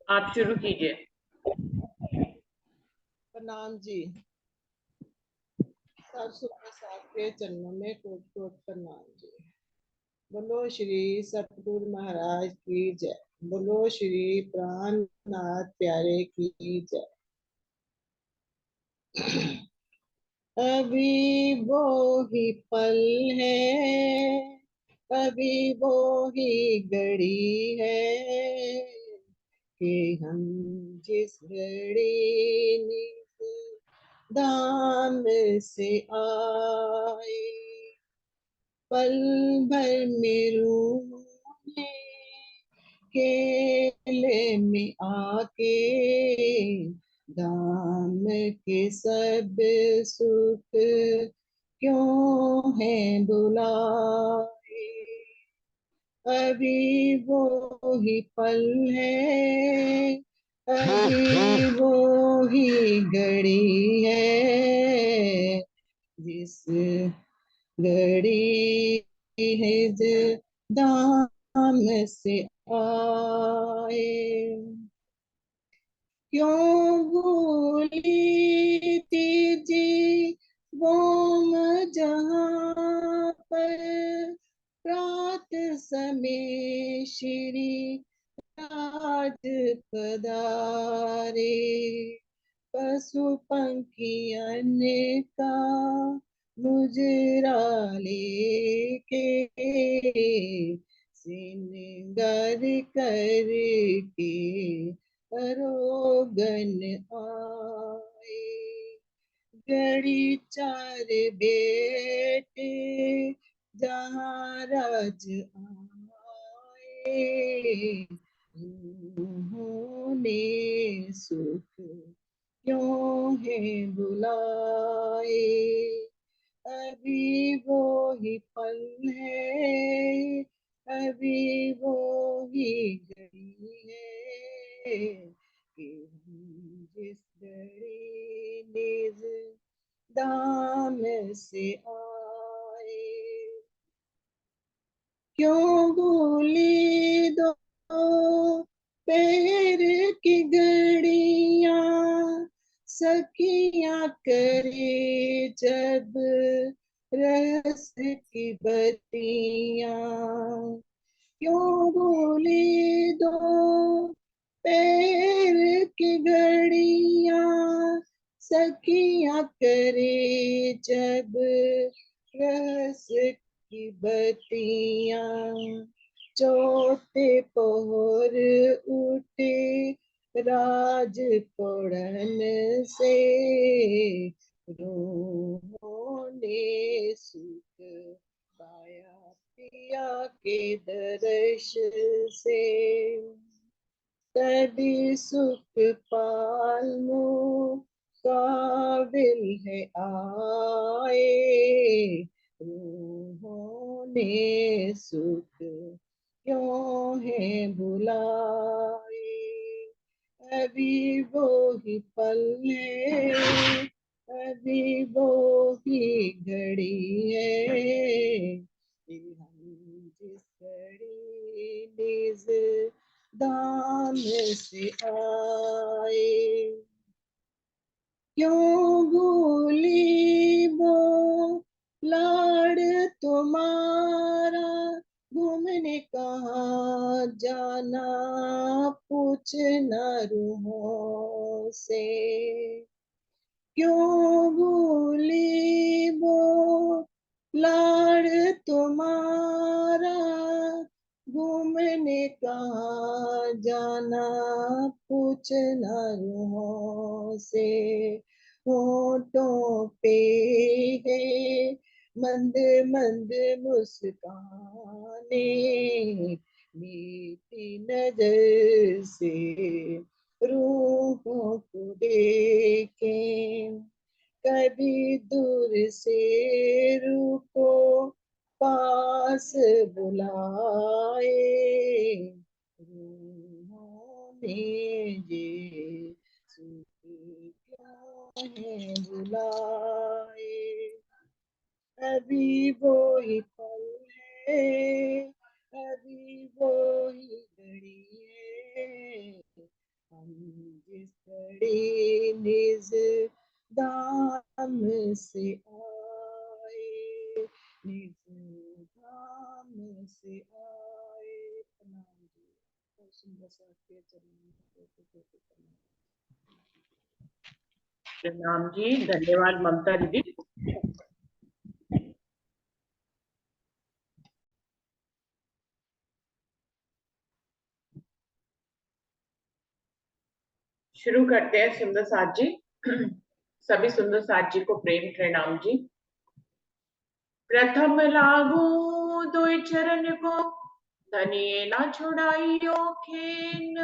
आप शुरू कीजिए। प्रणाम जी। सब सुख साथ के चरणों में कोट कोट प्रणाम जी। बोलो श्री सतगुरु महाराज की जय। बोलो श्री प्राणनाथ प्यारे की जय। अभी वो ही पल है, अभी वो ही घड़ी है कि हम जिस घड़ी निज धाम से आए, पल भर में रूह ने खेले में आके धाम के सब सुख क्यों है बुलाए। अभी वो ही पल है, अभी वो ही घड़ी है जिस घड़ी हिज दाम से आए। क्यों भूली तीजी बोम जहाँ पर रात समय श्री राज पधारे, पशु पंखियन का मुजरा लेके श्रृंगार करके रोगन आए। गड़ी चार बेटे जहाँ राज आए, उन्होंने सुख क्यों है बुलाए। अभी वो ही पल है, अभी वो ही घड़ी है कि हम जिस घड़ी निज दाम से आए। क्यों भूली दो पैर की घड़ियां सखियां करे जब रस की बत्तियां। क्यों भूली दो पैर की घड़ियां सखियां करे जब रस की बत्तियां। चौथे पहर उठे राज पौड़न से रूहों ने सुख पाया पिया के दर्श से। तभी सुख पालू काबिल है आए, रूहों ने सुख क्यों है बुलाए। अभी वो ही पल है, अभी वो ही घड़ी है कि हम जिस घड़ी निज दाम से आए। क्यों भूली वो लाड़ तुम्हारा घूमने कहाँ जाना पूछना रूहों से। क्यों भूली वो लाड़ तुम्हारा घूमने कहाँ जाना पूछना रूहों से। होठों पे है मंद मंद मुस्काने, मीठी नजर से रूहों को देखें। कभी दूर से रूह को पास बुलाए, रूहों ने ये सुख क्यों है बुलाए। अभी वो ही पल है, अभी वो ही घड़ी है सुंदर साथ के चरणों में कोटि प्रणाम। प्रणाम जी, धन्यवाद ममता दीदी। शुरू करते हैं सुंदर साथ जी। सभी सुंदर साथ जी को प्रेम प्रणाम जी। प्रथम लागू दुई चरण को, धनिये ना छुड़ाइयो खेन।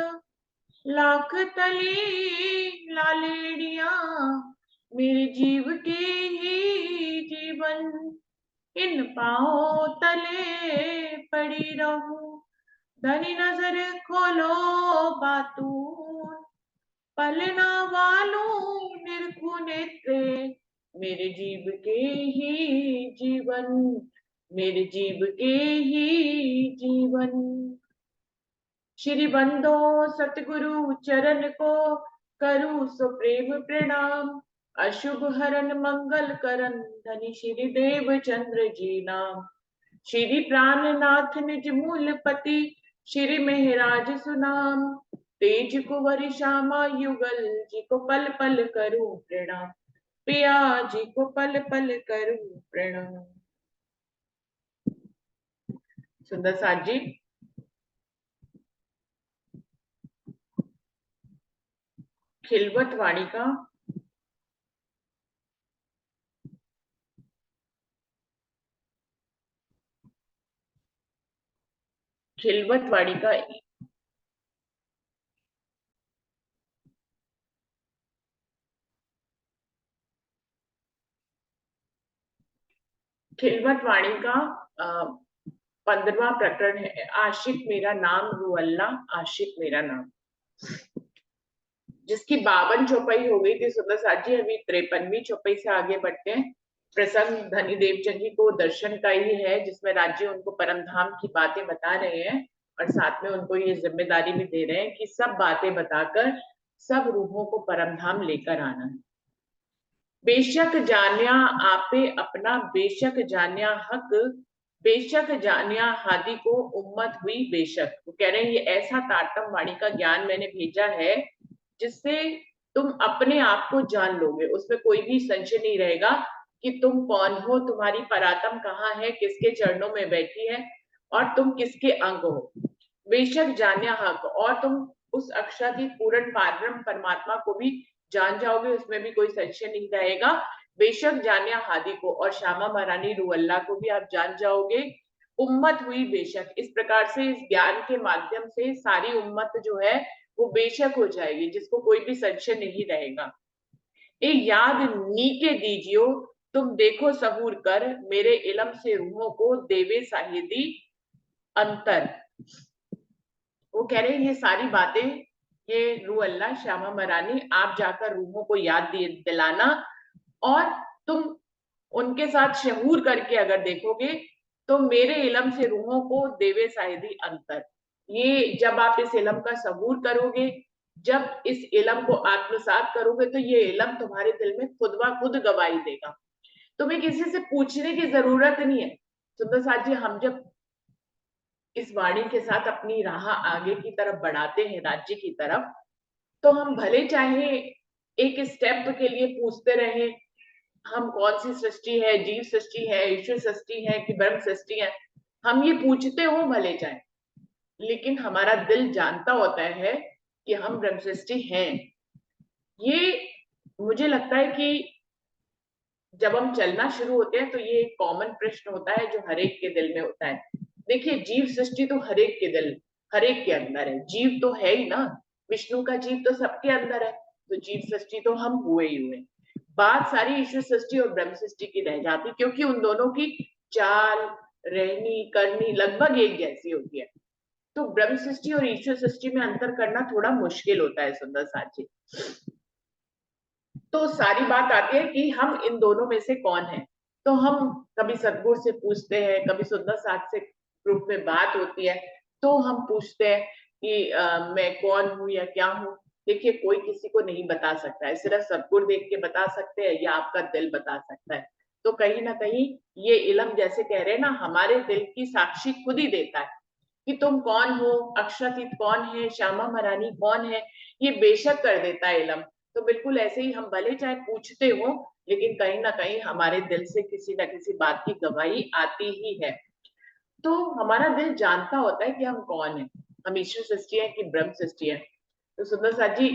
लाख तली लालेड़िया, मेरे जीव के ही जीवन। इन पाओ तले पड़ी रहूं, धनी नजर खोलो बातून। पलना वालों निरखु नेत्रे, मेरे जीव के ही जीवन, मेरे जीव के ही जीवन। श्री बंदो सतगुरु चरण को, करूं सो प्रेम प्रणाम। अशुभ हरन मंगल करन, धनी श्री देव चंद्र जी नाम। श्री प्राणनाथ निज मूल पति, श्री मेहराज सुनाम। तेज कुंवर श्यामा युगल, जी को पल पल करूं प्रणाम। पिया जी को पल पल करूं प्रणाम। सुंदर साथ जी, खिलवत वाणी का खिलवत वाणी का खिलवत वाणी का 15वां प्रकरण है। आशिक मेरा नाम रू अल्लाह, आशिक मेरा नाम, जिसकी 52 चौपाई हो गई थी सुंदर साथ जी। अभी 53वीं चौपाई से आगे बढ़ते हैं। प्रसंग धनी देवचंद जी को दर्शन का ही है, जिसमें राज्य उनको परम धाम की बातें बता रहे हैं और साथ में उनको ये जिम्मेदारी भी दे रहे हैं कि सब बातें बताकर सब रूहों को परम धाम लेकर आना है। बेशक जान्या आपे अपना, बेशक जान्या हक, बेशक जान्या हादि को उम्मत हुई बेशक। वो कह रहे हैं ये ऐसा तारतम वाणी का ज्ञान मैंने भेजा है जिससे तुम अपने आप को जान लोगे, उसमें कोई भी संशय नहीं रहेगा कि तुम कौन हो, तुम्हारी परात्म कहाँ है, किसके चरणों में बैठी है और तुम किसके अंग हो। बेशक जान्या हक, और तुम उस अक्षरातीत पूर्ण पारब्रह्म परमात्मा को भी जान जाओगे, उसमें भी कोई संशय नहीं रहेगा। बेशक जान्या हादि को, और श्यामा महारानी रुअल्ला को भी आप जान जाओगे। उम्मत हुई बेशक, इस प्रकार से इस ज्ञान के माध्यम से सारी उम्मत जो है वो बेशक हो जाएगी, जिसको कोई भी संशय नहीं रहेगा। ए याद नीके दीजियो, तुम देखो सहूर कर, मेरे इलम से रूहों को देवे साहिदी अंतर। वो कह रहे हैं ये सारी बातें, ये रू अल्लाह श्यामा मरानी, आप जाकर रूहों को याद दिलाना, और तुम उनके साथ शहूर करके अगर देखोगे तो मेरे इलम से रूहों को देवे साहिदी अंतर। ये जब आप इस इलम का सबूर करोगे, जब इस इलम को आत्मसात करोगे, तो ये इलम तुम्हारे दिल में खुद ब खुद गवाही देगा। तुम्हें किसी से पूछने की जरूरत नहीं है। सुंदर साथ जी, हम जब इस वाणी के साथ अपनी राह आगे की तरफ बढ़ाते हैं, राज्य की तरफ, तो हम भले चाहे एक स्टेप के लिए पूछते रहे हम कौन सी सृष्टि है, जीव सृष्टि है, ईश्वर सृष्टि है कि ब्रह्म सृष्टि है, हम ये पूछते हो भले चाहे, लेकिन हमारा दिल जानता होता है कि हम ब्रह्म सृष्टि हैं। ये मुझे लगता है कि जब हम चलना शुरू होते हैं तो ये एक कॉमन प्रश्न होता है जो हर एक के दिल में होता है। देखिए, जीव सृष्टि तो हर एक के दिल, हर एक के अंदर है, जीव तो है ही ना, विष्णु का जीव तो सबके अंदर है, तो जीव सृष्टि तो हम हुए ही हुए। बात सारी ईश्वर सृष्टि और ब्रह्म सृष्टि की रह जाती, क्योंकि उन दोनों की चाल, रहनी करनी लगभग एक जैसी होती है। तो ब्रह्म सृष्टि और ईश्वर सृष्टि में अंतर करना थोड़ा मुश्किल होता है सुंदर साथी। तो सारी बात आती है कि हम इन दोनों में से कौन है। तो हम कभी सदगुरु से पूछते हैं, कभी सुंदर साथ से ग्रुप में बात होती है तो हम पूछते हैं कि मैं कौन हूँ या क्या हूँ। देखिए, कोई किसी को नहीं बता सकता है, सिर्फ सदगुरु देख के बता सकते हैं या आपका दिल बता सकता है। तो कहीं ना कहीं ये इलम, जैसे कह रहे हैं ना, हमारे दिल की साक्षी खुद ही देता है। कि तुम कौन हो, अक्षरातीत कौन है, श्यामा महारानी कौन है, ये बेशक कर देता है इलम। तो बिल्कुल ऐसे ही हम भले चाहे पूछते हो, लेकिन कहीं ना कहीं हमारे दिल से किसी ना किसी बात की गवाही आती ही है। तो हमारा दिल जानता होता है कि हम कौन है, हम ईश्वर सृष्टि है कि ब्रह्म सृष्टि है। तो सुंदर साथ जी,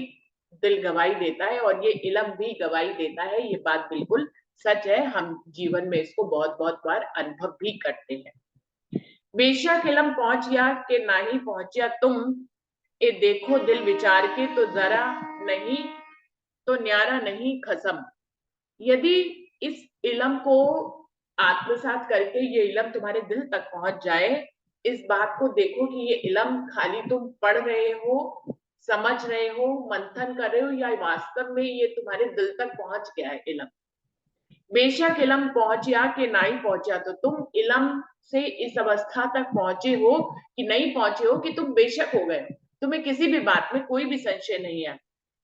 दिल गवाही देता है और ये इलम भी गवाही देता है, ये बात बिल्कुल सच है। हम जीवन में इसको बहुत बहुत बार अनुभव भी करते हैं। बेशक इलम पहुंचिया के ना ही पहुंचिया तुम, ए देखो दिल विचार के तो जरा नहीं, तो न्यारा नहीं खसम। यदि इस इलम को आत्मसात करके ये इलम तुम्हारे दिल तक पहुंच जाए, इस बात को देखो कि ये इलम खाली तुम पढ़ रहे हो, समझ रहे हो, मंथन कर रहे हो, या वास्तव में ये तुम्हारे दिल तक पहुंच गया है इलम। बेशक इलम पहुंचिया कि नहीं पहुंचा, तो तुम इलम से इस अवस्था तक पहुंचे हो कि नहीं पहुंचे हो कि तुम बेशक हो गए, तुम्हें किसी भी बात में कोई भी संशय नहीं है।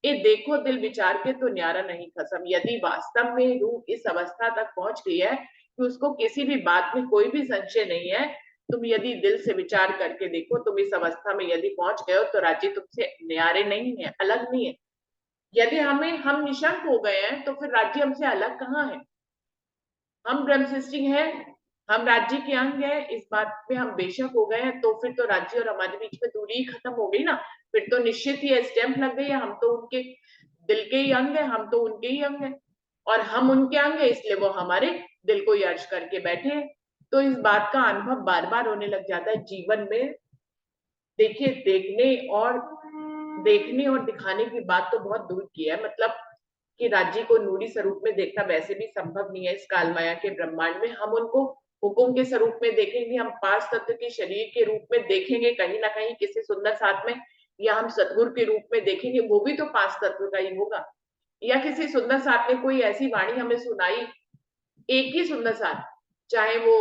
ये देखो दिल विचार के तो न्यारा नहीं खसम। यदि वास्तव में रूह इस अवस्था तक पहुंच गई है कि उसको किसी भी बात में कोई भी संशय नहीं है, तुम यदि दिल से विचार करके देखो, तुम इस अवस्था में यदि पहुंच गए हो तो राज्य तुमसे न्यारे नहीं है, अलग नहीं है। यदि हम निशंक हो गए हैं तो फिर राज्य हमसे अलग कहाँ है। हम ब्रह्म सृष्टि है, हम राज्य के अंग है, इस बात पे हम बेशक हो गए हैं, तो फिर तो राज्य और हमारे बीच में दूरी ही खत्म हो गई ना। फिर तो निश्चित ही स्टैंप लग गई है, हम तो उनके दिल के ही अंग है, हम तो उनके ही अंग है, और हम उनके अंग है, इसलिए वो हमारे दिल को ही अर्ज करके बैठे हैं। तो इस बात का अनुभव बार बार होने लग जाता है जीवन में। देखिए, देखने और दिखाने की बात तो बहुत दूर की है, मतलब कि राज्य को नूरी स्वरूप में देखना वैसे भी संभव नहीं है इस काल माया के ब्रह्मांड में। हम उनको हुकुम के स्वरूप में देखेंगे, हम पांच तत्व के शरीर के रूप में देखेंगे कहीं ना कहीं किसी सुंदर साथ में, या हम सतगुरु के रूप में देखेंगे, वो भी तो पांच तत्व का ही होगा। या किसी सुंदर साथ ने कोई ऐसी वाणी हमें सुनाई, एक ही सुंदर साथ, चाहे वो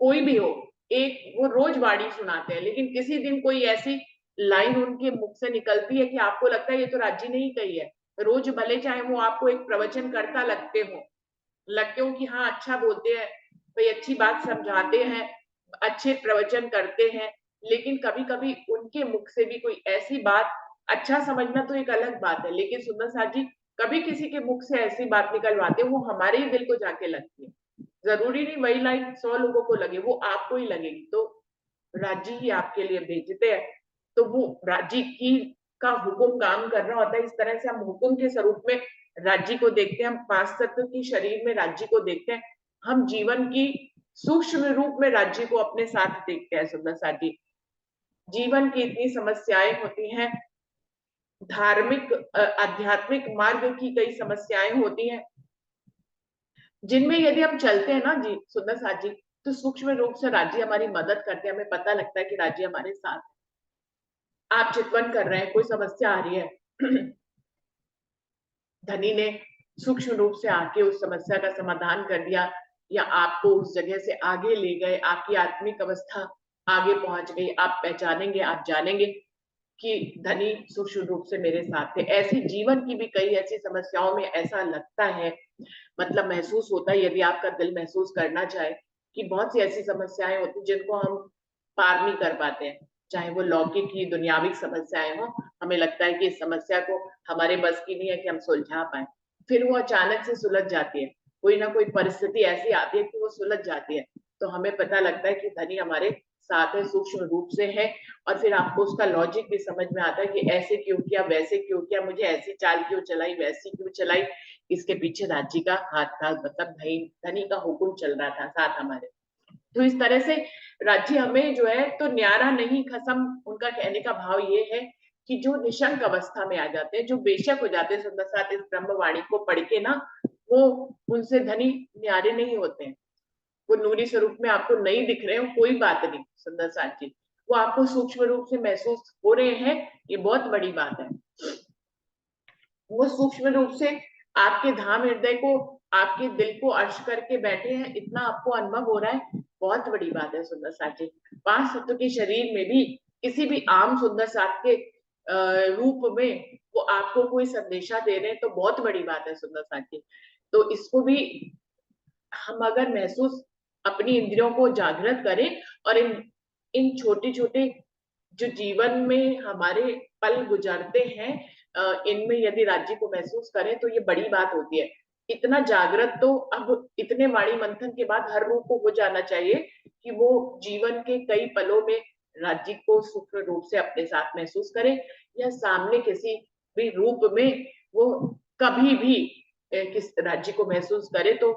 कोई भी हो, एक वो रोज वाणी सुनाते हैं, लेकिन किसी दिन कोई ऐसी लाइन उनके मुख से निकलती है कि आपको लगता है ये तो राज्य ने ही कही है। रोज भले चाहे वो आपको एक प्रवचन करता लगते हो कि हाँ अच्छा बोलते हैं, कोई अच्छी बात समझाते हैं, अच्छे प्रवचन करते हैं, लेकिन कभी कभी उनके मुख से भी कोई ऐसी बात, अच्छा समझना तो एक अलग बात है, लेकिन सुंदर साथ जी कभी किसी के मुख से ऐसी बात निकलवाते वो हमारे ही दिल को जाके लगती है। जरूरी नहीं वही लाइन 100 लोगों को लगे, वो आपको ही लगेगी। तो राज्य ही आपके लिए भेजते हैं, तो वो राज्य की का हुक्म काम कर रहा होता है। इस तरह से हम हुक्म के स्वरूप में राज्य को देखते हैं, हम पांच तत्व की शरीर में राज्य को देखते हैं, हम जीवन की सूक्ष्म रूप में राज्य को अपने साथ देखते हैं। सुंदर साथ जी, जीवन की इतनी समस्याएं होती हैं, धार्मिक आध्यात्मिक मार्ग की कई समस्याएं होती हैं, जिनमें यदि हम चलते हैं ना जी सुंदर साथ जी, तो सूक्ष्म रूप से राज्य हमारी मदद करते हैं, हमें पता लगता है कि राज्य हमारे साथ। आप चितवन कर रहे हैं, कोई समस्या आ रही है, धनी ने सूक्ष्म रूप से आके उस समस्या का समाधान कर दिया, या आपको उस जगह से आगे ले गए, आपकी आत्मिक अवस्था आगे पहुंच गई, आप पहचानेंगे, आप जानेंगे कि धनी सूक्ष्म रूप से मेरे साथ थे। ऐसी जीवन की भी कई ऐसी समस्याओं में ऐसा लगता है, मतलब महसूस होता है, यदि आपका दिल महसूस करना चाहे, कि बहुत सी ऐसी समस्याएं होती जिनको हम पार नहीं कर पाते हैं, चाहे वो लौकिक की दुनियाविक समस्याएं हो, हमें लगता है कि इस समस्या को हमारे बस की नहीं है कि हम सुलझा पाए, फिर वो अचानक से सुलझ जाती है, कोई ना कोई परिस्थिति ऐसी आती है कि वो सुलझ जाती है, तो हमें पता लगता है कि धनी हमारे साथ है, सूक्ष्म रूप से है। और फिर आपको उसका लॉजिक भी समझ में आता है कि ऐसे क्यों किया, वैसे क्यों किया, मुझे ऐसी चाल क्यों चलाई, वैसी क्यों चलाई, इसके पीछे राज्य का हाथ था, मतलब धनी का हुक्म चल रहा था साथ हमारे। तो इस तरह से राज्य हमें जो है तो न्यारा नहीं खसम, उनका कहने का भाव ये है कि जो निशंक अवस्था में आ जाते हैं, जो बेशक हो जाते हैं सुंदर साथ इस ब्रह्मवाणी को पढ़ के ना, वो उनसे धनी न्यारे नहीं होते हैं, वो नूरी स्वरूप में आपको नहीं दिख रहे हो, कोई बात नहीं सुंदर साथ जी, वो आपको सूक्ष्म रूप से महसूस हो रहे हैं, ये बहुत बड़ी बात है। वो सूक्ष्म रूप से आपके धाम हृदय को, आपके दिल को अर्श करके बैठे हैं, इतना आपको अनुभव हो रहा है, बहुत बड़ी बात है सुंदर साथ जी। पांच तत्व के शरीर में भी किसी भी आम सुंदर साथ के रूप में वो आपको कोई संदेशा दे रहे हैं, तो बहुत बड़ी बात है सुंदर साथ जी। तो इसको भी हम अगर महसूस अपनी इंद्रियों को जागृत करें और इन इन छोटे छोटे जो जीवन में हमारे पल गुजरते हैं, इनमें यदि राज्य को महसूस करें तो ये बड़ी बात होती है। इतना जागृत तो अब इतने वाणी मंथन के बाद हर रूप को हो जाना चाहिए कि वो जीवन के कई पलों में राज्य को सूक्ष्म रूप से अपने साथ महसूस करे, या सामने किसी भी रूप में वो कभी भी किस राज्य को महसूस करे। तो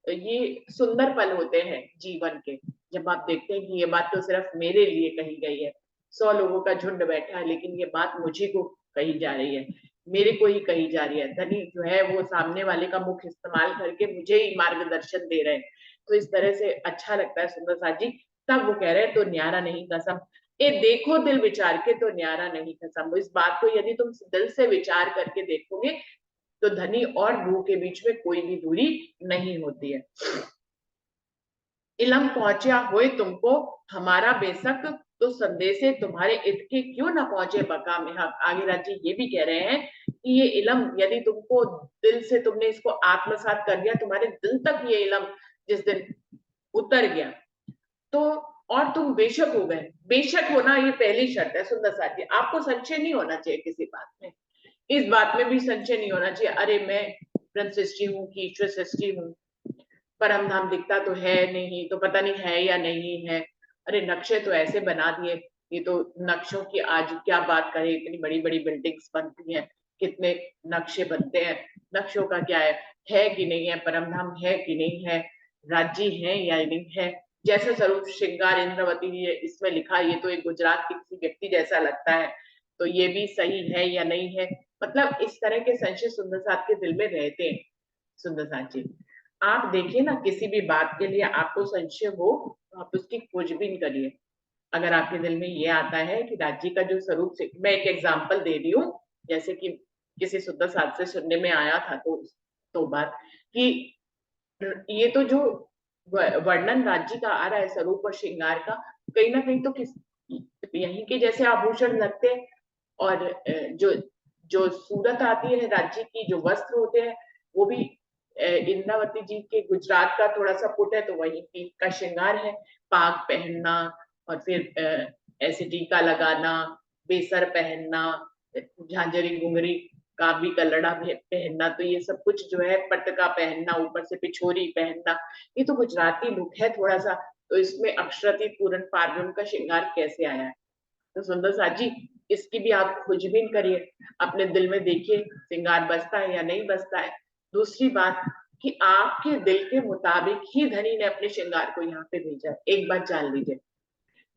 ये सुंदर पल होते हैं जीवन के, जब आप देखते हैं कि ये बात तो सिर्फ मेरे लिए कही गई है, 100 लोगों का झुंड बैठा है लेकिन ये बात मुझे को कही जा रही है, मेरे को ही कही जा रही है। धनी जो है वो सामने वाले का मुख इस्तेमाल करके मुझे ही मार्गदर्शन दे रहे हैं। तो इस तरह से अच्छा लगता है सुंदर साथ जी। तब वो कह रहे हैं तो न्यारा नहीं कसम, ए देखो दिल विचार के तो न्यारा नहीं कसम। इस बात को यदि तुम दिल से विचार करके देखोगे तो धनी और रूह के बीच में कोई भी दूरी नहीं होती है। इलम पहुंचा होए तुमको हमारा बेशक, तो संदेशे तुम्हारे इतके क्यों ना पहुंचे बका में हक। आगे राज्य ये भी कह रहे हैं कि ये इलम यदि तुमको दिल से तुमने इसको आत्मसात कर दिया, तुम्हारे दिल तक ये इलम जिस दिन उतर गया तो, और तुम बेशक हो गए। बेशक होना ये पहली शर्त है सुंदर साथ जी। आपको संशय नहीं होना चाहिए किसी बात में, इस बात में भी संशय नहीं होना चाहिए, अरे मैं ब्रह्म सृष्टि हूँ कि ईश्वर सृष्टि हूँ, परम धाम दिखता तो है नहीं, तो पता नहीं है या नहीं है। अरे नक्शे तो ऐसे बना दिए, ये तो नक्शों की आज क्या बात करें, इतनी बड़ी बड़ी बिल्डिंग्स बनती हैं, कितने नक्शे बनते हैं, नक्शों का क्या है कि नहीं है, परम धाम है कि नहीं है, राज्य है या नहीं है। जैसे स्वरूप श्रृंगार इंद्रवती ने इसमें लिखा, ये तो एक गुजरात के किसी व्यक्ति जैसा लगता है, तो ये भी सही है या नहीं है। मतलब इस तरह के संशय सुंदर साथ के दिल में रहते हैं। सुंदर साथ जी, आप देखिए ना, किसी भी बात के लिए आपको संशय हो तो आप उसकी खोजबीन करिए। अगर आपके दिल में ये आता है कि राज्य का जो स्वरूप से, मैं एक एग्जांपल दे रही हूँ, जैसे कि किसी सुंदर साथ से सुनने में आया था तो बात कि ये तो जो वर्णन राज्य का आ रहा है स्वरूप और श्रृंगार का, कहीं ना कहीं तो किस यहीं के जैसे आभूषण लगते हैं, और जो जो सूरत आती है राज्य की, जो वस्त्र होते हैं वो भी इंद्रावती जी के गुजरात का थोड़ा सा पुट है, तो वही की का श्रृंगार है। पाग पहनना, और फिर ऐसे टीका लगाना, बेसर पहनना, झांझरी घुंघरी काबी का लड़ा पहनना, तो ये सब कुछ जो है, पटका पहनना, ऊपर से पिछोरी पहनना, ये तो गुजराती लुक है थोड़ा सा। तो इसमें अक्षरती पूरन पार्वण का श्रृंगार कैसे आया है? तो सुंदर साथ जी, इसकी भी आप खोजबीन करिए, अपने दिल में देखिए श्रृंगार बसता है या नहीं बसता है। दूसरी बात कि आपके दिल के मुताबिक ही धनी ने अपने श्रृंगार को यहाँ पे भेजा। एक बात जान लीजिए,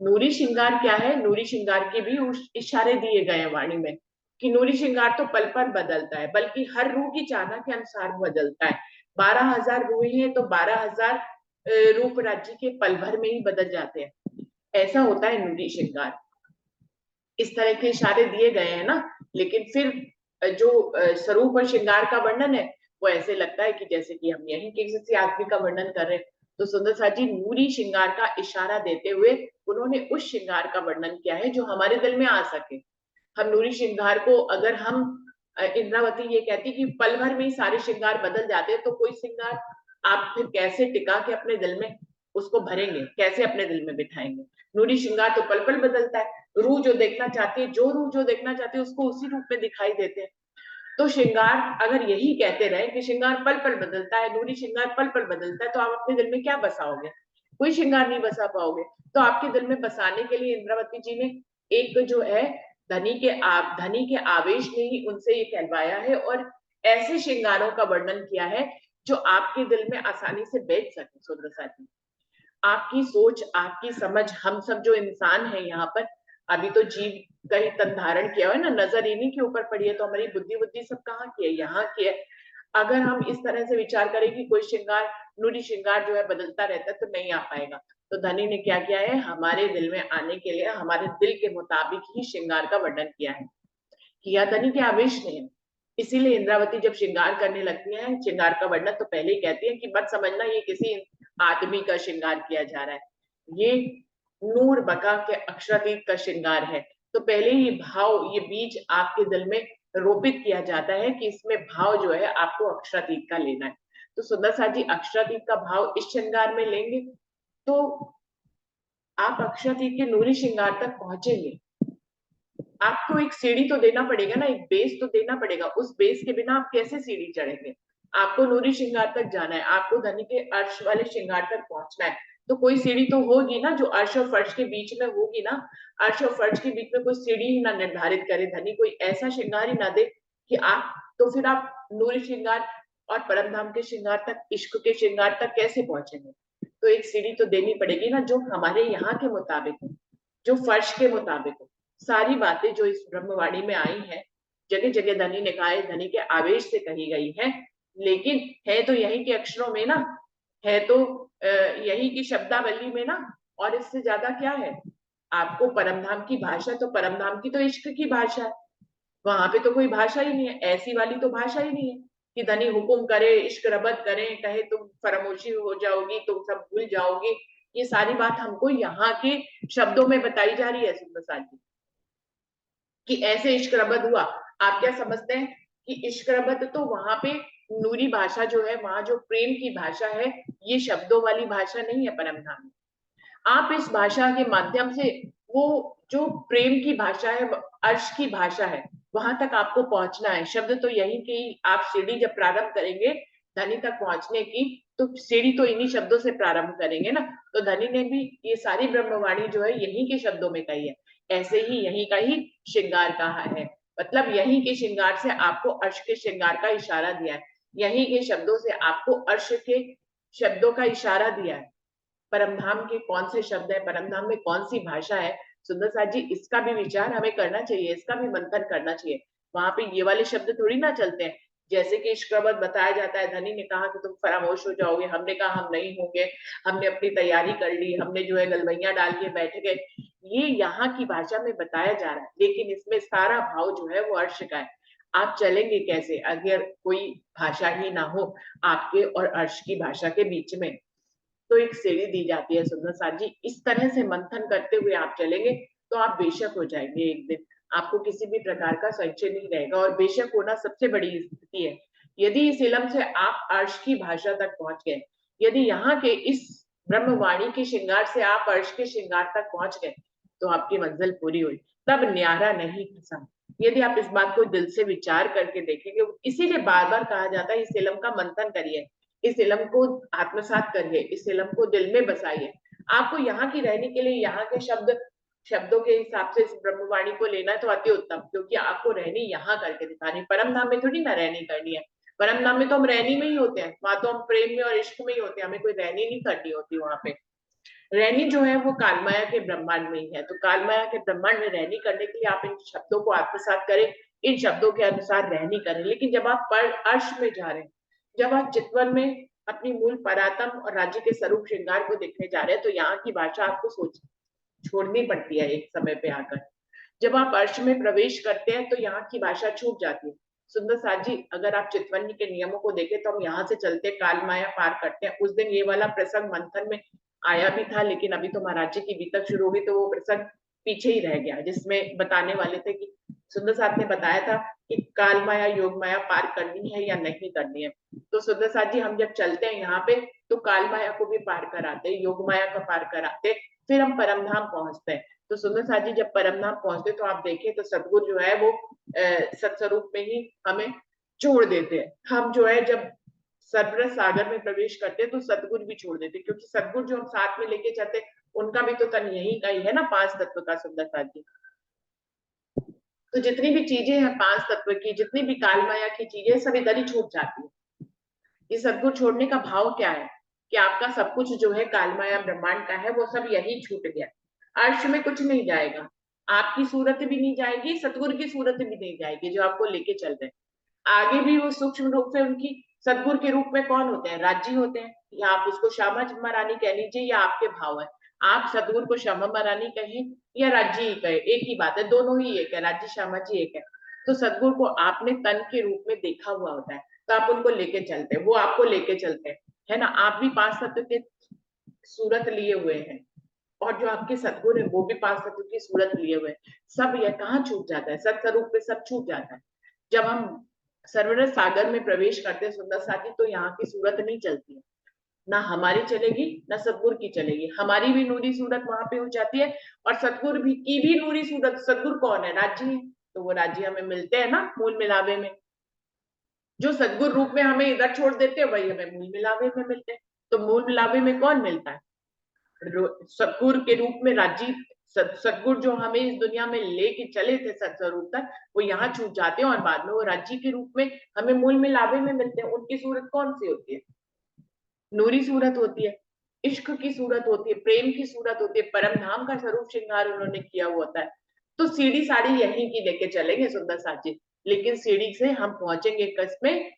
नूरी श्रृंगार क्या है, नूरी श्रृंगार के भी इशारे दिए गए हैं वाणी में, कि नूरी श्रृंगार तो पल पल बदलता है, बल्कि हर रूह की चाहना के अनुसार बदलता है। 12,000 रूहें हैं तो 12,000 रूप राज्य के पल भर में ही बदल जाते हैं। ऐसा होता है नूरी श्रृंगार। इस तरह के इशारे दिए गए हैं ना, लेकिन फिर जो स्वरूप और श्रृंगार का वर्णन है वो ऐसे लगता है कि जैसे कि हम यहीं के किसी आदमी का वर्णन कर रहे हैं। तो सुंदर साथ जी नूरी श्रृंगार का इशारा देते हुए उन्होंने उस श्रृंगार का वर्णन किया है जो हमारे दिल में आ सके। हम नूरी श्रृंगार को, अगर हम इंद्रावती ये कहती कि पल भर में ही सारे श्रृंगार बदल जाते हैं, तो कोई श्रृंगार आप फिर कैसे टिका के अपने दिल में उसको भरेंगे, कैसे अपने दिल में बिठाएंगे? नूरी श्रृंगार तो पल पल बदलता है, रूह जो देखना चाहती है, जो रूह जो देखना चाहती है उसको उसी रूप में दिखाई देते हैं। तो श्रृंगार अगर यही कहते रहे कि श्रृंगार पल पल बदलता है, नूरी श्रृंगार पल पल बदलता है, तो आप अपने दिल में क्या बसाओगे? कोई श्रृंगार नहीं बसा पाओगे। तो आपके दिल में बसाने के लिए इंद्रावती जी ने एक जो है धनी के आवेश ने ही उनसे ये कहलवाया है, और ऐसे श्रृंगारों का वर्णन किया है जो आपके दिल में आसानी से बैठ सके। सुंदर साथी, आपकी सोच, आपकी समझ, हम सब जो इंसान है यहाँ पर, अभी तो जीव कहीं तन धारण किया है ना, नजर इन्हीं के ऊपर पड़ी है, तो हमारी बुद्धि बुद्धि सब कहाँ की है? यहाँ की है। अगर हम इस तरह से विचार करें कि कोई श्रृंगार, नूरी श्रृंगार जो है बदलता रहता है, तो नहीं आ पाएगा। तो धनी ने क्या किया है, हमारे दिल में आने के लिए हमारे दिल के मुताबिक ही श्रृंगार का वर्णन किया है, किया धनी के आवेश ने। इसीलिए इंद्रावती जब श्रृंगार करने लगती है, श्रृंगार का वर्णन तो पहले ही कहती है कि मत समझना ये किसी आदमी का श्रृंगार किया जा रहा है, ये नूर बका के अक्षरातीत का श्रृंगार है। तो पहले ही भाव, ये बीज आपके दिल में रोपित किया जाता है कि इसमें भाव जो है आपको अक्षरातीत का लेना है। तो सुंदर साथ जी अक्षरातीत का भाव इस श्रृंगार में लेंगे तो आप अक्षरातीत के नूरी श्रृंगार तक पहुंचेंगे। आपको एक सीढ़ी तो देना पड़ेगा ना, एक बेस तो देना पड़ेगा। उस बेस के बिना आप कैसे सीढ़ी चढ़ेंगे? आपको नूरी श्रृंगार तक जाना है, आपको धनी के अर्श वाले श्रृंगार तक पहुंचना है, तो कोई सीढ़ी तो होगी ना जो अर्श और फर्श के बीच में होगी ना। अर्श और फर्श के बीच में कोई सीढ़ी ही ना निर्धारित करे धनी, कोई ऐसा श्रृंगार ही ना दे कि आप, तो फिर आप नूरी श्रृंगार और परम धाम के श्रृंगार तक, इश्क के श्रृंगार तक कैसे पहुंचेंगे? तो एक सीढ़ी तो देनी पड़ेगी ना जो हमारे यहाँ के मुताबिक हो, जो फर्श के मुताबिक हो। सारी बातें जो इस ब्रह्मवाणी में आई हैं, जगह जगह धनी ने कहा है, धनी के आवेश से कही गई है, लेकिन है तो यही के अक्षरों में ना, है तो यही की शब्दावली में ना, और इससे ज्यादा क्या है? आपको परमधाम की भाषा, तो परमधाम की तो इश्क की भाषा है, वहां पे तो कोई भाषा ही नहीं है, ऐसी वाली तो भाषा ही नहीं है कि धनी हुकुम करे, इश्क रबत करे, कहे तुम फरामोशी हो जाओगी, तुम सब भूल जाओगी। ये सारी बात हमको यहाँ के शब्दों में बताई जा रही है सुंदर जी, कि ऐसे इश्क रबत हुआ। आप क्या समझते हैं कि इश्क रबत तो वहां पे नूरी भाषा जो है, वहां जो प्रेम की भाषा है, ये शब्दों वाली भाषा नहीं है परमधाम में। आप इस भाषा के माध्यम से वो जो प्रेम की भाषा है, अर्श की भाषा है, वहां तक आपको पहुंचना है। शब्द तो यही कि आप सीढ़ी जब प्रारंभ करेंगे धनी तक पहुंचने की, तो सीढ़ी तो इन्हीं शब्दों से प्रारंभ करेंगे ना। तो धनी ने भी ये सारी ब्रह्मवाणी जो है यहीं के शब्दों में कही है, ऐसे ही यहीं का ही श्रृंगार कहा है, मतलब यहीं के श्रृंगार से आपको अर्श के श्रृंगार का इशारा दिया है, यहीं के शब्दों से आपको अर्श के शब्दों का इशारा दिया है। परमधाम के कौन से शब्द है, परमधाम में कौन सी भाषा है, सुंदर साथ जी, इसका भी विचार हमें करना चाहिए, इसका भी मंथन करना चाहिए। वहां पे ये वाले शब्द थोड़ी ना चलते हैं, जैसे कि इश्करबत बताया जाता है, धनी ने कहा कि तुम फरामोश हो जाओगे, हमने कहा हम नहीं होंगे, हमने अपनी तैयारी कर ली, हमने जो है गलवैया डाल के बैठ गए। ये यहाँ की भाषा में बताया जा रहा है, लेकिन इसमें सारा भाव जो है वो अर्श का है। आप चलेंगे कैसे अगर कोई भाषा ही ना हो आपके और अर्श की भाषा के बीच में? तो एक सीढ़ी दी जाती है सुंदर साथ जी, इस तरह से मंथन करते हुए आप चलेंगे तो आप बेशक हो जाएंगे एक दिन, आपको किसी भी प्रकार का संशय नहीं रहेगा, और बेशक होना सबसे बड़ी स्थिति है। यदि इस इलम से आप अर्श की भाषा तक पहुंच गए, यदि यहाँ के इस ब्रह्मवाणी के श्रृंगार से आप अर्श के श्रृंगार तक पहुंच गए, तो आपकी मंजिल पूरी हुई, तब न्यारा नहीं खसा। यदि आप इस बात को दिल से विचार करके देखेंगे, इसीलिए बार बार कहा जाता है इस इलम का मंथन करिए, इस इलम को आत्मसात करिए, इस इलम को दिल में बसाइए। आपको यहाँ की रहने के लिए यहाँ के शब्दों के हिसाब से इस ब्रह्मवाणी को लेना तो अति उत्तम, क्योंकि आपको रहनी यहाँ करके दिखानी, परम धाम में थोड़ी ना रहनी करनी है। परम धाम में तो हम रहनी में ही होते हैं, वहां तो हम प्रेम में और इश्क में ही होते हैं, हमें कोई रहनी नहीं करनी होती वहां पे। रहनी जो है वो कालमाया के ब्रह्मांड में ही है, तो कालमाया के ब्रह्मांड में रहनी करने के लिए आप इन शब्दों को आत्मसात करें, इन शब्दों के अनुसार रहनी करें। लेकिन जब आप पर अर्श में जा रहे हैं, जब आप चितवन में अपनी मूल परातम और राज्य के स्वरूप श्रृंगार को देखने जा रहे हैं, तो यहाँ की भाषा आपको सोच छोड़नी पड़ती है एक समय पे आकर। जब आप अर्श में प्रवेश करते हैं तो यहाँ की भाषा छूट जाती है। सुंदर साथ जी, अगर आप चितवनी के नियमों को देखें तो हम यहाँ से चलते काल माया पार करते हैं। उस दिन ये वाला प्रसंग मंथन में आया भी था, लेकिन अभी तो महाराज जी की बीतक शुरू होगी, तो वो प्रसंग पीछे ही रह गया, जिसमें बताने वाले थे कि सुंदर साथ ने बताया था कि काल माया योग माया पार करनी है या नहीं करनी है। तो सुंदर साथ जी, हम जब चलते हैं यहाँ पे तो काल माया को भी पार कराते, योग माया का पार कराते, फिर हम परमधाम पहुंचते हैं। तो सुंदर साथ जी, जब परमधाम पहुंचते तो आप देखें तो सतगुरु जो है वो सत्स्वरूप में ही हमें छोड़ देते हैं। हम जो है जब सर्वर सागर में प्रवेश करते हैं तो सतगुरु भी छोड़ देते हैं, क्योंकि सतगुरु जो हम साथ में लेके चलते हैं उनका भी तो तन यही का ही है ना, पांच तत्व का। सुंदर साथ जी, तो जितनी भी चीजें हैं पांच तत्व की, जितनी भी काल माया की चीजें, सब इधर ही छूट जाती है। ये सदगुरु छोड़ने का भाव क्या है कि आपका सब कुछ जो है काल माया ब्रह्मांड का है वो सब यही छूट गया, अर्श में कुछ नहीं जाएगा, आपकी सूरत भी नहीं जाएगी, सतगुरु की सूरत भी नहीं जाएगी जो आपको लेके चल रहे हैं। आगे भी वो सूक्ष्म रूप से उनकी सदगुरु के रूप में कौन होते हैं? राज्य होते हैं, या आप उसको श्यामा महारानी कह लीजिए, या आपके भाव है। आप सदगुरु को श्यामा महारानी कहें या राज्य ही कहे, एक ही बात है, दोनों ही एक है, राज्य श्यामा जी एक है। तो सदगुरु को आपने तन के रूप में देखा हुआ होता है, तो आप उनको लेके चलते हैं, वो आपको लेके चलते हैं, है ना। आप भी पांच तत्व के सूरत लिए हुए हैं, और जो आपके सदगुरु है वो भी पांच तत्व की सूरत लिए हुए हैं। सब यह कहाँ छूट जाता है? सत्स्वरूप में सब छूट जाता है। जब हम सर्वर सागर में प्रवेश करते हैं सुंदर साथी, तो यहाँ की सूरत नहीं चलती है, ना हमारी चलेगी ना सतगुरु की चलेगी। हमारी भी नूरी सूरत वहां पे हो जाती है और सतगुरु भी की भी नूरी सूरत। सतगुरु कौन है? राज्य है। तो वो राज्य हमें मिलते हैं ना मूल मिलावे में। जो सदगुरु रूप में हमें इधर छोड़ देते हैं वही हमें मूल मिलावे में मिलते हैं। तो मूल मिलावे में कौन मिलता है? सदगुरु के रूप में राजीव। सदगुरु जो हमें इस दुनिया में लेके चले थे सत्स्वरूप तक, वो यहाँ छूट जाते हैं और बाद में वो राज्य के रूप में हमें मूल मिलावे में मिलते हैं। उनकी सूरत कौन सी होती है? नूरी सूरत होती है, इश्क की सूरत होती है, प्रेम की सूरत होती है, परम धाम का स्वरूप श्रृंगार उन्होंने किया हुआ होता है। तो सीढ़ी साड़ी यहीं की लेके चलेंगे सुंदर साथी, लेकिन सीढ़ी से हम पहुंचेंगे कस में?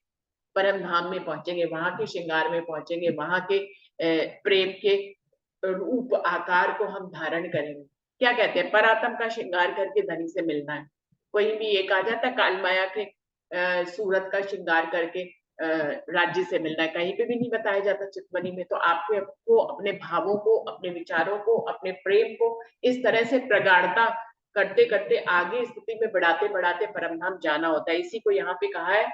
परम धाम में पहुंचेंगे, वहां के श्रृंगार में पहुंचेंगे, वहां के प्रेम के रूप आकार को हम धारण करेंगे। क्या कहते हैं? परात्म का श्रृंगार करके धनी से मिलना है। कोई भी एक आ जाता है काल माया के सूरत का श्रृंगार करके राज्य से मिलना है, कहीं पे भी नहीं बताया जाता चितवनी में। तो आपको अपने भावों को, अपने विचारों को, अपने प्रेम को इस तरह से प्रगाढ़ता करते करते आगे स्थिति में बढ़ाते बढ़ाते परमधाम जाना होता है। इसी को यहाँ पे कहा है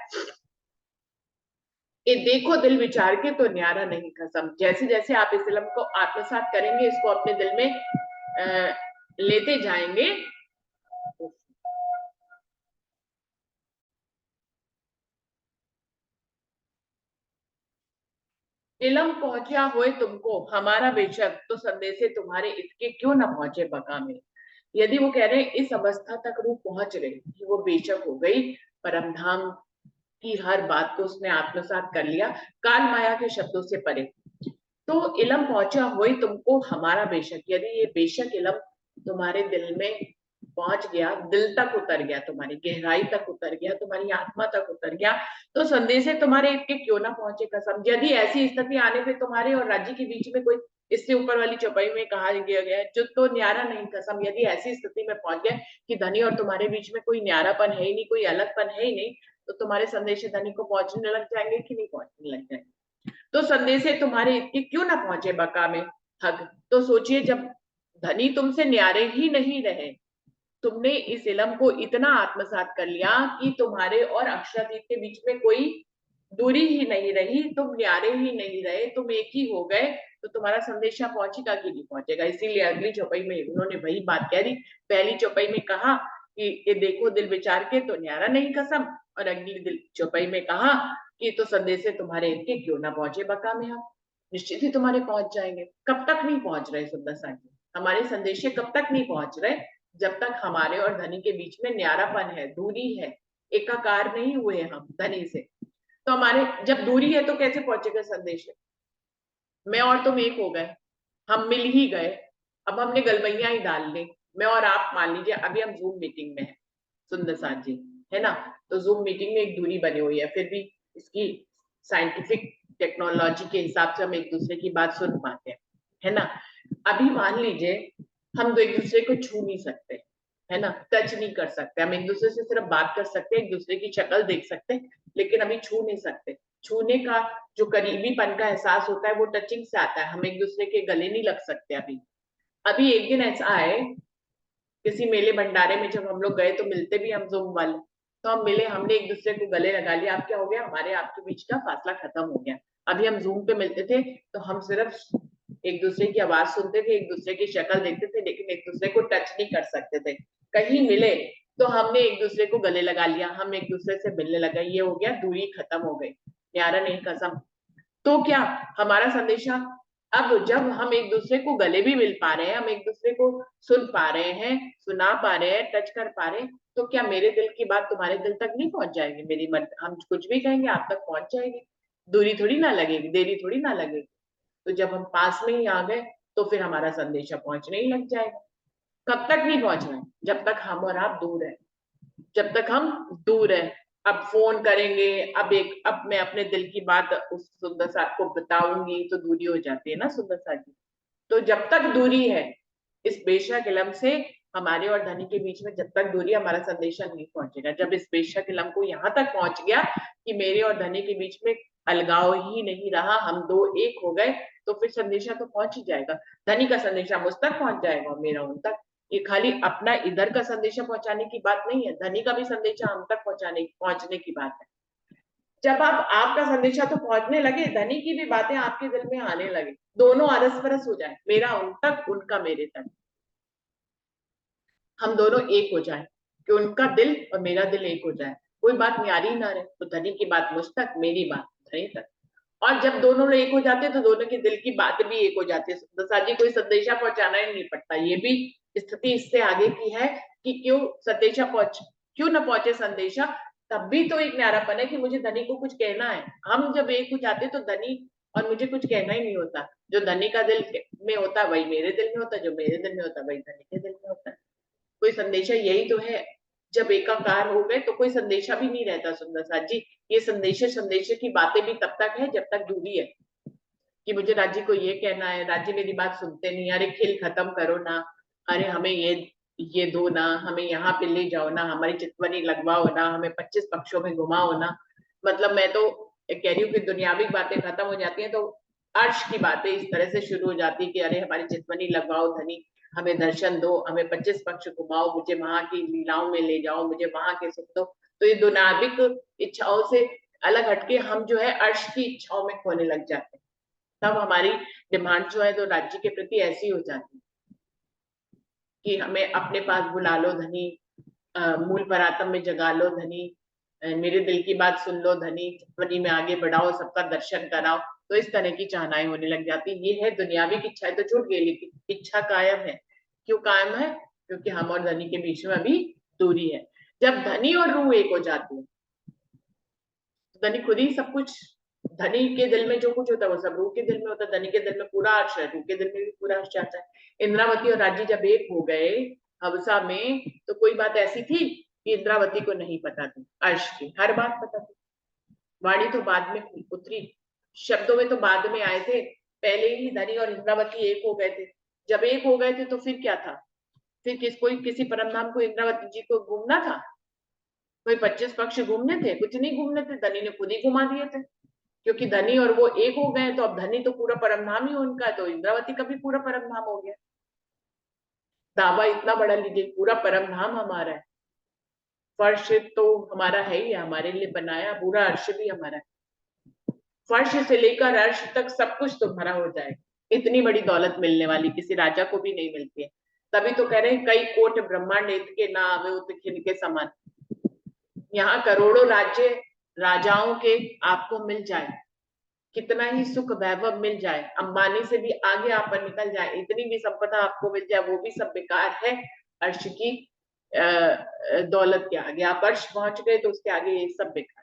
ये देखो दिल विचार के तो न्यारा नहीं कसम। जैसे जैसे आप इस इल्म को आत्मसात करेंगे, इसको अपने दिल में लेते जाएंगे, इलम पहुंचा होए तुमको हमारा बेशक, तो संदेशे तुम्हारे इतके क्यों ना पहुंचे बका में। यदि वो कह रहे हैं इस अवस्था तक रूह पहुंच रही कि वो बेशक हो गई, परमधाम की हर बात को उसने आत्मसात कर लिया, काल माया के शब्दों से परे, तो इलम पहुंचा हुई तुमको हमारा बेशक। यदि ये बेशक इलम तुम्हारे दिल में पहुंच गया, दिल तक उतर गया, तुम्हारी गहराई तक उतर गया, तुम्हारी आत्मा तक उतर गया, तो संदेश है तुम्हारे इतके क्यों ना पहुंचे कसम। यदि ऐसी स्थिति आने पे तुम्हारे और राज्य के बीच में कोई, इससे ऊपर वाली चौपाई में कहा गया है जो तो न्यारा नहीं कसम, यदि ऐसी स्थिति में पहुंच गया कि धनी और तुम्हारे बीच में कोई न्यारापन है ही नहीं, कोई अलगपन है ही नहीं, तो तुम्हारे संदेश धनी को पहुंचने लग जाएंगे कि नहीं पहुंचने लग जाएंगे। तो संदेश तुम्हारे इतने क्यों ना पहुंचे बका में हक। तो सोचिए जब धनी तुमसे न्यारे ही नहीं रहे, तुमने इस इलम को इतना आत्मसात कर लिया कि तुम्हारे और अक्षरातीत के बीच में कोई दूरी ही नहीं रही, तुम न्यारे ही नहीं रहे, तुम एक ही हो गए, तो तुम्हारा संदेशा पहुंचेगा कि नहीं पहुंचेगा। इसीलिए अगली चौपाई में उन्होंने वही बात कह दी। पहली चौपाई में कहा कि ये देखो दिल विचार के तो न्यारा नहीं कसम, और अगली दिल चौपाई में कहा कि तो संदेश तुम्हारे इनके क्यों ना पहुंचे बका में, हम निश्चित ही तुम्हारे पहुंच जाएंगे। कब तक नहीं पहुंच रहे सुंदर साथी? हमारे संदेशे कब तक नहीं पहुंच रहे? जब तक हमारे और धनी के बीच में न्यारापन है, दूरी है, एकाकार नहीं हुए हम धनी से। तो हमारे जब दूरी है तो कैसे पहुंचेगा संदेश? मैं और तुम एक हो गए, हम मिल ही गए, अब हमने गलबैया ही डाल ली। मैं और आप मान लीजिए अभी हम जूम मीटिंग में है सुंदर साथ जी, है ना, तो जूम मीटिंग में एक दूरी बनी हुई है, फिर भी इसकी साइंटिफिक टेक्नोलॉजी के हिसाब से हम एक दूसरे की बात सुन पाते हैं, है ना। अभी मान लीजिए हम तो एक दूसरे को छू नहीं सकते, है ना, टच नहीं कर सकते, हम एक दूसरे से सिर्फ बात कर सकते हैं, एक दूसरे की शक्ल देख सकते हैं, लेकिन अभी छू नहीं सकते। छूने का जो करीबीपन का एहसास होता है वो टचिंग से आता है, हम एक दूसरे के गले नहीं लग सकते अभी। अभी एक दिन ऐसा आए किसी मेले भंडारे में, जब हम लोग गए तो मिलते भी हम जूम वाले, तो हम मिले, हमने एक दूसरे को गले लगा लिया, अब क्या हो गया, हमारे आपके बीच का फासला खत्म हो गया। अभी हम जूम पे मिलते थे तो हम सिर्फ एक दूसरे की आवाज सुनते थे, एक दूसरे की शक्ल देखते थे, लेकिन एक दूसरे को टच नहीं कर सकते थे। कहीं मिले तो हमने एक दूसरे को गले लगा लिया, हम एक दूसरे से मिलने लगे, ये हो गया, दूरी खत्म हो गई, न्यारा नहीं कसम। तो क्या हमारा संदेशा, अब जब हम एक दूसरे को गले भी मिल पा रहे हैं, हम एक दूसरे को सुन पा रहे हैं, सुना पा रहे हैं, टच कर पा रहे हैं, तो क्या मेरे दिल की बात तुम्हारे दिल तक नहीं पहुंच जाएगी? मेरी मन, हम कुछ भी कहेंगे आप तक पहुंच जाएगी, दूरी थोड़ी ना लगेगी, देरी थोड़ी ना लगेगी। तो जब हम पास में ही आ गए तो फिर हमारा संदेशा पहुंचने ही लग जाएगा। कब तक नहीं पहुंचना है? जब तक हम और आप दूर है, जब तक हम दूर है। अब फोन करेंगे, अब मैं अपने दिल की बात उस सुंदर साथ को बताऊंगी तो दूरी हो जाती है ना सुंदर साथ की। तो जब तक दूरी है इस बेशक इलम से हमारे और धनी के बीच में, जब तक दूरी, हमारा संदेशा नहीं पहुंचेगा। जब इस बेशक इलम को यहाँ तक पहुंच गया कि मेरे और धनी के बीच में अलगाव ही नहीं रहा, हम दो एक हो गए, तो फिर संदेशा तो पहुंच ही जाएगा। धनी का संदेशा मुझ तक पहुंच जाएगा और मेरा उन तक। ये खाली अपना इधर का संदेशा पहुंचाने की बात नहीं है, धनी का भी संदेशा हम तक पहुंचने की बात है। जब आप आपका संदेशा तो पहुंचने लगे, धनी की भी बातें आपके दिल में आने लगे, दोनों अरस परस हो जाए, मेरा उन तक, उनका मेरे तक, हम दोनों एक हो जाए, कि उनका दिल और मेरा दिल एक हो जाए, कोई बात न्यारी ना रहे, तो धनी की बात मुझ तक, मेरी बात धनी तक। और जब दोनों लोग एक हो जाते हैं तो दोनों के दिल की बात भी एक हो जाती है। दसाजी जी कोई संदेशा पहुंचाना ही नहीं पड़ता। ये भी स्थिति इससे आगे की है कि क्यों संदेशा क्यों ना पहुंचे संदेशा, तब भी तो एक न्यारापन है कि मुझे धनी को कुछ कहना है। हम जब एक हो जाते तो धनी और मुझे कुछ कहना ही नहीं होता, जो धनी का दिल में होता वही मेरे दिल में होता, जो मेरे दिल में होता वही धनी के दिल में होता है। कोई संदेशा यही तो है। जब एकाकार हो गए तो कोई संदेशा भी नहीं रहता सुंदर साथ जी। ये संदेशे की बातें भी तब तक है जब तक दूरी है, कि मुझे राज्य को ये कहना है, राज्य मेरी बात सुनते नहीं, अरे खेल खत्म करो ना, अरे हमें ये दो ना, हमें यहाँ पे ले जाओ ना, हमारी चितवनी लगवाओ ना, हमें 25 पक्षों में घुमाओ ना। मतलब मैं तो कह रही हूँ कि दुनियावी बातें खत्म हो जाती हैं तो अर्श की बातें इस तरह से शुरू हो जाती कि अरे हमारी चितवनी लगवाओ धनी, हमें दर्शन दो, हमें 25 पक्ष घुमाओ, मुझे वहां की लीलाओं में ले जाओ, मुझे वहां के सुख दो। तो ये दुनियाविक इच्छाओं से अलग हटके हम जो है अर्श की इच्छाओं में खोने लग जाते हैं। तब हमारी डिमांड जो है तो राज्य के प्रति ऐसी हो जाती है कि हमें अपने पास बुला लो धनी, मूल परातम में जगा लो धनी, मेरे दिल की बात सुन लो धनी, चितवनी में आगे बढ़ाओ, सबका दर्शन कराओ। तो इस तरह की चाहनाएं होने लग जाती। ये है दुनियावी की इच्छाएं तो छूट गई, लेकिन इच्छा कायम है। क्यों कायम है? क्योंकि हम और धनी के बीच में अभी दूरी है। जब धनी और रूह एक हो जाती है, धनी खुद ही सब कुछ, धनी के दिल में जो कुछ होता है वो सब रूह के दिल में होता है। धनी के दिल में पूरा अर्श है, रूह के दिल में भी पूरा अर्श आता है। इंद्रावती और राज्य जब एक हो गए हवसा में, तो कोई बात ऐसी थी कि इंद्रावती को नहीं पता थी, अर्श की हर बात पता थी। वाणी तो बाद में उतरी, शब्दों में तो बाद में आए थे, पहले ही धनी और इंद्रावती एक हो गए थे। जब एक हो गए थे तो फिर क्या था? फिर कोई किसी परम धाम को इंद्रावती जी को घूमना था? कोई 25 पक्ष घूमने थे? कुछ नहीं घूमने थे, धनी ने खुद ही घुमा दिए थे। क्योंकि धनी और वो एक हो गए, तो अब धनी तो पूरा परमधाम ही उनका है, तो इंद्रावती का भी पूरा परमधाम हो गया। दावा इतना बड़ा लीजिए, पूरा परमधाम हमारा है। फर्श तो हमारा है ही, हमारे लिए बनाया, पूरा अर्श भी हमारा है। फर्श से लेकर अर्श तक सब कुछ तुम्हारा हो जाएगा। इतनी बड़ी दौलत मिलने वाली किसी राजा को भी नहीं मिलती है। तभी तो कह रहे हैं कई कोट ब्रह्मांड के ना आवे उत खिन के समान। यहाँ करोड़ों राज्य राजाओं के आपको मिल जाए, कितना ही सुख वैभव मिल जाए, अंबानी से भी आगे आप निकल जाए, इतनी भी संपदा आपको मिल जाए, वो भी सब बेकार है अर्श की दौलत के आगे। आप अर्श पहुंच गए तो उसके आगे ये सब बेकार।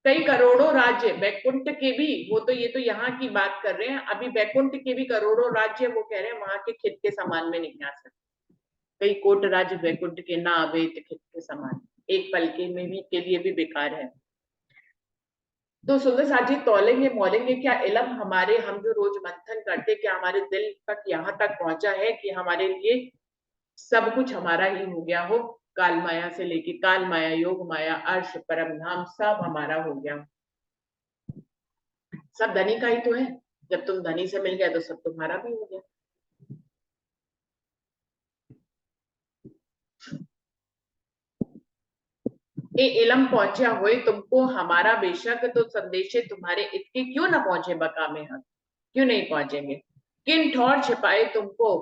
कई करोड़ों राज्य बैकुंठ के भी, वो तो ये तो यहाँ की बात कर रहे हैं, अभी बैकुंठ के भी करोड़ों राज्य वो कह रहे हैं वहां के खित के समान में नहीं आ सकते। कई कोट राज्य बैकुंठ के ना आवे खित के समान, एक पल के में भी के लिए भी बेकार है। तो सुंदर साथ जी तौलेंगे मोलेंगे क्या इलम हमारे, हम जो रोज मंथन करते, क्या हमारे दिल तक यहाँ तक पहुंचा है कि हमारे लिए सब कुछ हमारा ही हो गया हो? काल माया से लेके काल माया, योग माया, अर्श, परम धाम सब हमारा हो गया। सब धनी का ही तो है। जब तुम धनी से मिल गए तो सब तुम्हारा भी हो गया। ए इलम पहुंचा हुए तुमको हमारा बेशक, तो संदेशे तुम्हारे इसके क्यों ना पहुंचे बका में हम, क्यों नहीं पहुंचेंगे? किन ठौर छिपाए तुमको,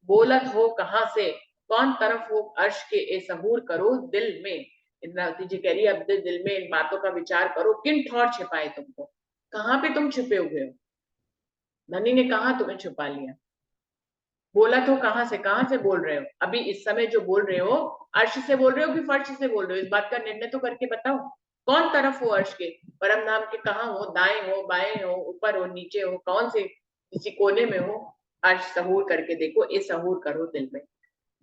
बोलत हो कहां से, कौन तरफ हो अर्श के, ए सहूर करो दिल में। इंद्रावती जी कह रही है अब दिल में इन बातों का विचार करो, किन ठौर छिपाए तुमको, कहाँ पे तुम छिपे हुए हो? धनी ने कहा तुम्हें छुपा लिया? बोला तो कहां से बोल रहे हो? अभी इस समय जो बोल रहे हो, अर्श से बोल रहे हो कि फर्श से बोल रहे हो? इस बात का निर्णय तो करके बताओ। कौन तरफ हो अर्श के, परम धाम के? कहाँ हो? दाएं हो, बाएं हो, ऊपर हो, नीचे हो, कौन से किसी कोने में हो? अर्श सहूर करके देखो, ये सहूर करो दिल में।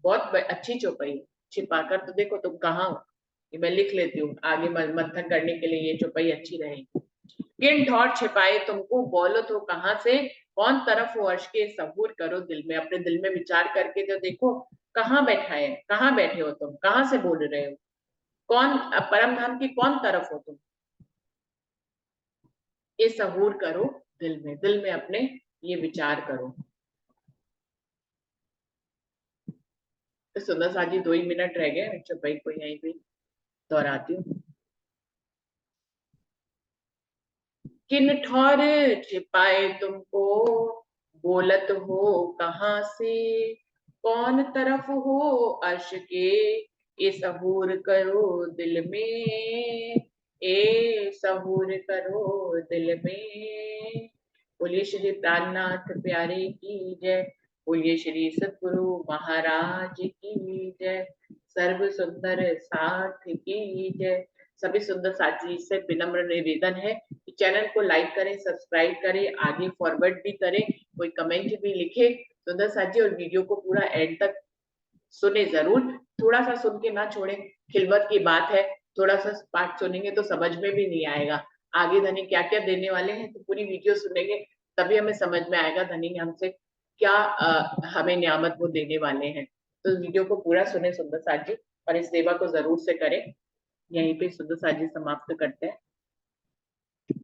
बहुत अच्छी चौपाई, छिपा कर तो देखो तुम कहाँ हो। ये मैं लिख लेती हूँ, आगे मंथन करने के लिए ये चौपाई अच्छी रहेगी। किन ठौर छिपाए तुमको, बोलो तो कहां से, कौन तरफ हो अर्श के, सबूर करो दिल में। अपने दिल में विचार करके तो देखो, कहाँ बैठा है, कहाँ बैठे हो तुम, कहाँ से बोल रहे हो, कौन परम धाम की कौन तरफ हो तुम? ये सहूर करो दिल में, दिल में अपने ये विचार करो। तो सुंदर साजी 2 ही मिनट रह गए चौपाई को यहीं पे दोहराती हूँ। किन ठौर छिपाए तुमको, बोलत हो कहाँ से, कौन तरफ हो अर्श के, ये सहूर करो दिल में, ए सहूर करो दिल में। बोलिए श्री प्राणनाथ प्यारे की जय। बोलिए श्री सतगुरु महाराज की जय। सर्व सुंदर साथ की जय। सभी सुंदर साथी से विनम्र निवेदन है कि चैनल को लाइक करें, सब्सक्राइब करें, आगे फॉरवर्ड भी करें, कोई कमेंट भी लिखे सुंदर साथी, और वीडियो को पूरा एंड तक सुने जरूर। थोड़ा सा सुन के ना छोड़े, खिलवत की बात है, थोड़ा सा पाठ सुनेंगे तो समझ में भी नहीं आएगा आगे धनी क्या क्या देने वाले हैं, तो पूरी वीडियो सुनेंगे तभी हमें समझ में आएगा धनी हमसे क्या हमें नियामत वो देने वाले हैं। तो वीडियो को पूरा सुने सुंदर साथ जी, और इस सेवा को जरूर से करें। यहीं पे सुंदर साथ जी समाप्त करते हैं।